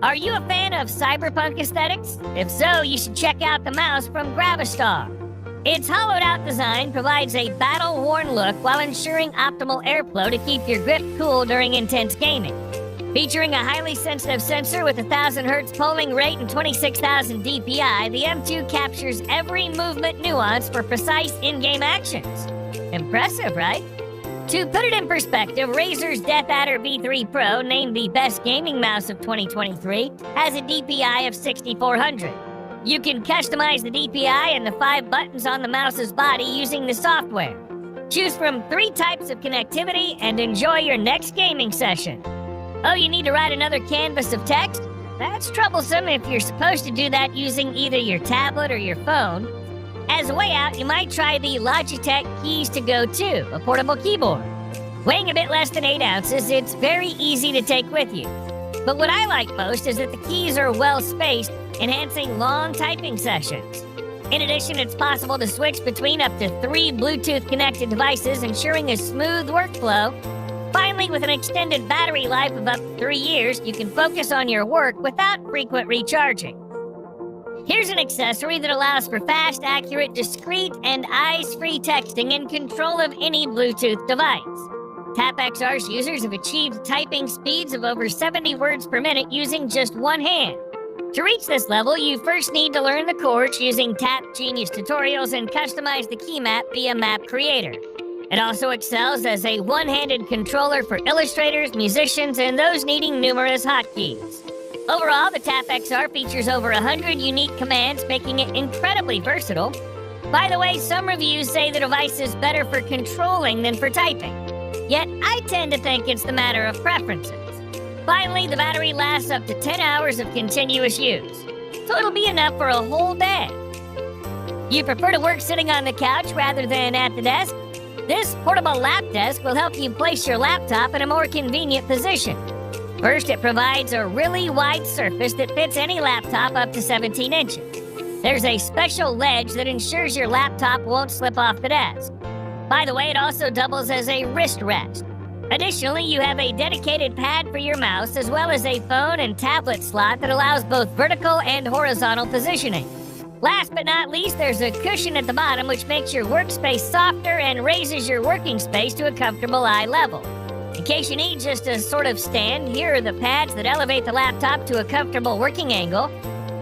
Are you a fan of cyberpunk aesthetics? If so, you should check out the mouse from GravaStar. Its hollowed-out design provides a battle-worn look while ensuring optimal airflow to keep your grip cool during intense gaming. Featuring a highly sensitive sensor with a 1000 Hz polling rate and 26,000 DPI, the M2 captures every movement nuance for precise in-game actions. Impressive, right? To put it in perspective, Razer's DeathAdder V3 Pro, named the best gaming mouse of 2023, has a DPI of 6400. You can customize the DPI and the 5 buttons on the mouse's body using the software. Choose from 3 types of connectivity and enjoy your next gaming session. Oh, you need to write another canvas of text? That's troublesome if you're supposed to do that using either your tablet or your phone. As a way out, you might try the Logitech Keys to Go 2, a portable keyboard. Weighing a bit less than 8 ounces, it's very easy to take with you. But what I like most is that the keys are well spaced, enhancing long typing sessions. In addition, it's possible to switch between up to 3 Bluetooth-connected devices, ensuring a smooth workflow. Finally, with an extended battery life of up to 3 years, you can focus on your work without frequent recharging. Here's an accessory that allows for fast, accurate, discreet, and eyes-free texting in control of any Bluetooth device. TapXR's users have achieved typing speeds of over 70 words per minute using just one hand. To reach this level, you first need to learn the chords using Tap Genius tutorials and customize the key map via Map Creator. It also excels as a one-handed controller for illustrators, musicians, and those needing numerous hotkeys. Overall, the TapXR features over 100 unique commands, making it incredibly versatile. By the way, some reviews say the device is better for controlling than for typing. Yet, I tend to think it's the matter of preferences. Finally, the battery lasts up to 10 hours of continuous use, so it'll be enough for a whole day. You prefer to work sitting on the couch rather than at the desk? This portable lap desk will help you place your laptop in a more convenient position. First, it provides a really wide surface that fits any laptop up to 17 inches. There's a special ledge that ensures your laptop won't slip off the desk. By the way, it also doubles as a wrist rest. Additionally, you have a dedicated pad for your mouse, as well as a phone and tablet slot that allows both vertical and horizontal positioning. Last but not least, there's a cushion at the bottom which makes your workspace softer and raises your working space to a comfortable eye level. In case you need just a sort of stand, here are the pads that elevate the laptop to a comfortable working angle.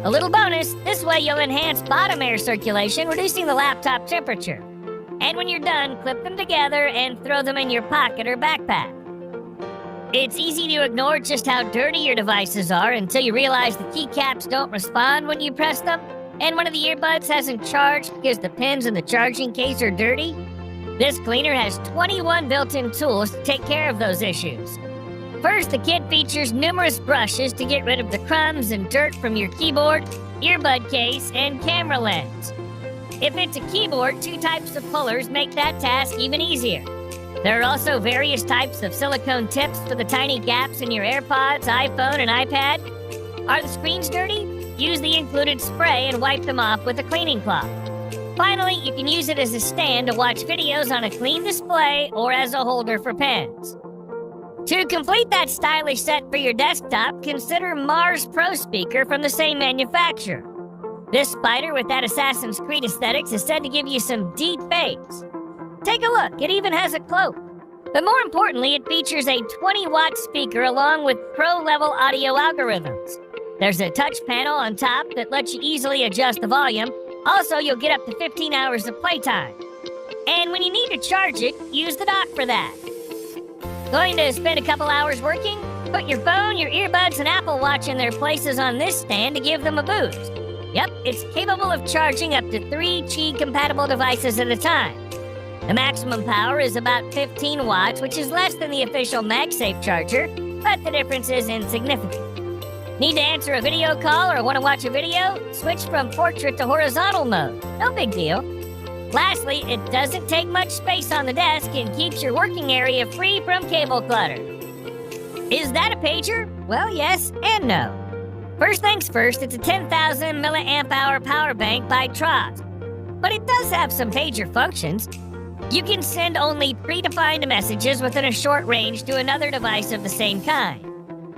A little bonus, this way you'll enhance bottom air circulation, reducing the laptop temperature. And when you're done, clip them together and throw them in your pocket or backpack. It's easy to ignore just how dirty your devices are until you realize the keycaps don't respond when you press them, and one of the earbuds hasn't charged because the pins in the charging case are dirty. This cleaner has 21 built-in tools to take care of those issues. First, the kit features numerous brushes to get rid of the crumbs and dirt from your keyboard, earbud case, and camera lens. If it's a keyboard, 2 types of pullers make that task even easier. There are also various types of silicone tips for the tiny gaps in your AirPods, iPhone, and iPad. Are the screens dirty? Use the included spray and wipe them off with a cleaning cloth. Finally, you can use it as a stand to watch videos on a clean display or as a holder for pens. To complete that stylish set for your desktop, consider Mars Pro speaker from the same manufacturer. This spider with that Assassin's Creed aesthetics is said to give you some deep bass. Take a look, it even has a cloak. But more importantly, it features a 20-watt speaker along with pro-level audio algorithms. There's a touch panel on top that lets you easily adjust the volume. Also, you'll get up to 15 hours of playtime. And when you need to charge it, use the dock for that. Going to spend a couple hours working? Put your phone, your earbuds, and Apple Watch in their places on this stand to give them a boost. Yep, it's capable of charging up to 3 Qi-compatible devices at a time. The maximum power is about 15 watts, which is less than the official MagSafe charger, but the difference is insignificant. Need to answer a video call or want to watch a video? Switch from portrait to horizontal mode. No big deal. Lastly, it doesn't take much space on the desk and keeps your working area free from cable clutter. Is that a pager? Well, yes and no. First things first, it's a 10,000 milliamp hour power bank by Trozk. But it does have some pager functions. You can send only predefined messages within a short range to another device of the same kind.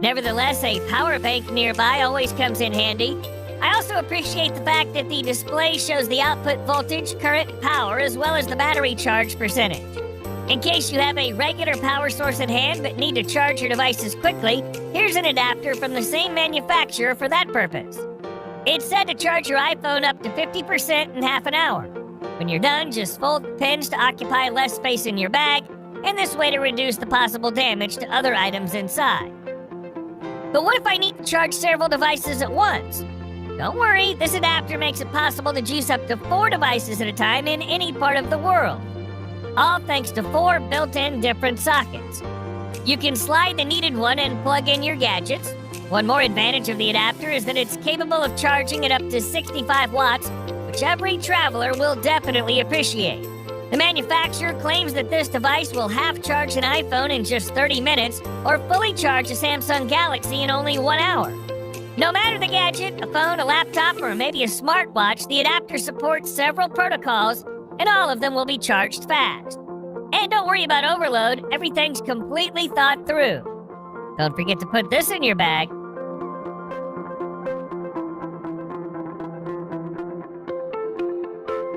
Nevertheless, a power bank nearby always comes in handy. I also appreciate the fact that the display shows the output voltage, current, power, as well as the battery charge percentage. In case you have a regular power source at hand but need to charge your devices quickly, here's an adapter from the same manufacturer for that purpose. It's said to charge your iPhone up to 50% in half an hour. When you're done, just fold the pins to occupy less space in your bag, and this way to reduce the possible damage to other items inside. But what if I need to charge several devices at once? Don't worry, this adapter makes it possible to juice up to 4 devices at a time in any part of the world. All thanks to 4 built-in different sockets. You can slide the needed one and plug in your gadgets. One more advantage of the adapter is that it's capable of charging at up to 65 watts, which every traveler will definitely appreciate. The manufacturer claims that this device will half-charge an iPhone in just 30 minutes or fully charge a Samsung Galaxy in only 1 hour. No matter the gadget, a phone, a laptop, or maybe a smartwatch, the adapter supports several protocols, and all of them will be charged fast. And don't worry about overload, everything's completely thought through. Don't forget to put this in your bag.